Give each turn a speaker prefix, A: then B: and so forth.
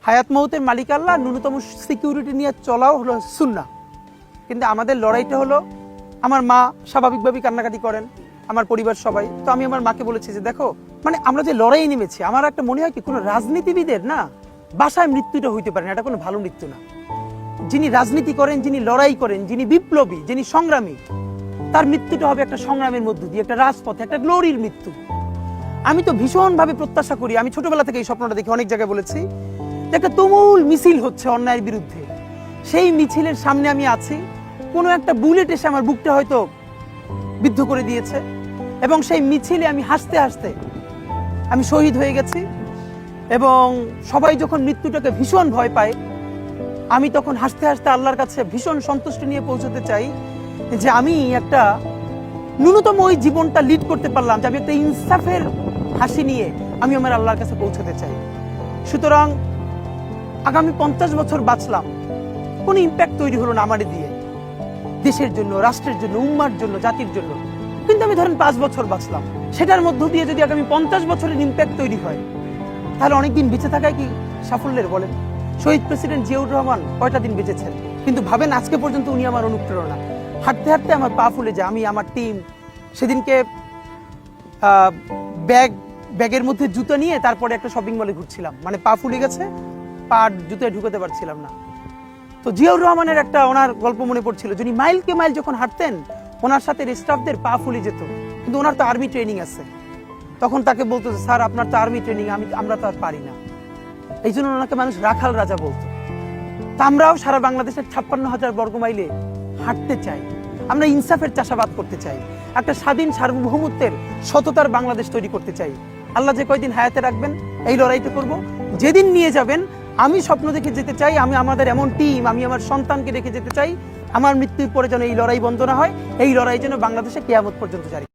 A: হায়াত মৌতের মালিক আল্লাহ, ন্যূনতম সিকিউরিটি নিয়ে চলাও হলো সুন্নাহ। কিন্তু আমাদের লড়াইটা হলো, আমার মা স্বাভাবিকভাবেই কান্নাকাটি করেন, আমার পরিবার সবাই। তো আমি আমার মাকে বলেছি যে দেখো, মানে আমরা যে লড়াই নেমেছি, আমার একটা মনে হয় কি, কোনো রাজনীতিবিদের না বাসায় মৃত্যুটা হইতে পারে না, এটা কোনো ভালো মৃত্যু না। যিনি রাজনীতি করেন, যিনি লড়াই করেন, যিনি বিপ্লবী, যিনি সংগ্রামী, তার মৃত্যুটা হবে একটা সংগ্রামের মধ্য দিয়ে, একটা রাজপথে, একটা গ্লোরির মৃত্যু। আমি তো ভীষণভাবে প্রত্যাশা করি, আমি ছোটবেলা থেকে এই স্বপ্নটা দেখি, অনেক জায়গায় বলেছি, যে একটা তুমুল মিছিল হচ্ছে অন্যায়ের বিরুদ্ধে, সেই মিছিলের সামনে আমি আছি, কোনো একটা বুলেট এসে আমার বুকটা হয়তো বিদ্ধ করে দিয়েছে, এবং সেই মিছিলে আমি হাসতে হাসতে আমি শহীদ হয়ে গেছি। এবং সবাই যখন মৃত্যুটাকে ভীষণ ভয় পায়, আমি তখন হাসতে হাসতে আল্লাহর কাছে ভীষণ সন্তুষ্টি নিয়ে পৌঁছতে চাই যে আমি একটা ন্যূনতম ওই জীবনটা লিড করতে পারলাম, যে আমি একটা ইনসাফের হাসি নিয়ে আমি আমার আল্লাহর কাছে পৌঁছতে চাই। সুতরাং আগামী 50 বছর বাঁচলাম, কোনো ইম্প্যাক্ট তৈরি হলো না আমার দিয়ে, দেশের জন্য, রাষ্ট্রের জন্য, উম্মার জন্য, জাতির জন্য। কিন্তু আমি ধরেন 5 বছর বাঁচলাম, সেটার মধ্য দিয়ে যদি আগামী 50 বছরের ইম্প্যাক্ট তৈরি হয়, তাহলে অনেকদিন বেঁচে থাকায় কি সাফল্যের? বলেন, শহীদ প্রেসিডেন্ট জিয়াউর রহমান কয়টা দিন বেঁচেছেন, কিন্তু ভাবেন আজকে পর্যন্ত উনি আমার অনুপ্রেরণা। হাঁটতে হাঁটতে আমার পা ফুলে যায়, আমি, আমার টিম, সেদিনকে ব্যাগের মধ্যে জুতো নিয়ে তারপরে একটা শপিং মলে ঘুরছিলাম, মানে পা ফুলে গেছে, পা জুতোয় ঢুকাতে পারছিলাম না। তো জিয়াউর রহমানের একটা ওনার গল্প মনে পড়ছিল, যিনি মাইলকে মাইল যখন হাঁটতেন, ওনার সাথে স্টাফদের পা ফুলে যেত, কিন্তু ওনার তো আর্মি ট্রেনিং আছে। তখন তাকে বলতো, স্যার আপনার তো আর্মি ট্রেনিং, আমরা তো আর পারি না। এই জন্য ওনাকে মানুষ রাখাল রাজা বলতো। তা আমরাও সারা বাংলাদেশের 56,000 বর্গ মাইলে হাঁটতে চাই, আমরা ইনসাফের চাষাবাদ করতে চাই, একটা স্বাধীন সার্বভৌমত্বের সততার বাংলাদেশ তৈরি করতে চাই। আল্লাহ যে কয়দিন হায়াতে রাখবেন, এই লড়াইটা করব। যেদিন নিয়ে যাবেন, আমি স্বপ্ন দেখে যেতে চাই, আমি আমাদের এমন টিম, আমি আমার সন্তানকে রেখে যেতে চাই, আমার মৃত্যুর পরে যেন এই লড়াই বন্ধ না হয়, এই লড়াই যেন বাংলাদেশে কিয়ামত পর্যন্ত জারি।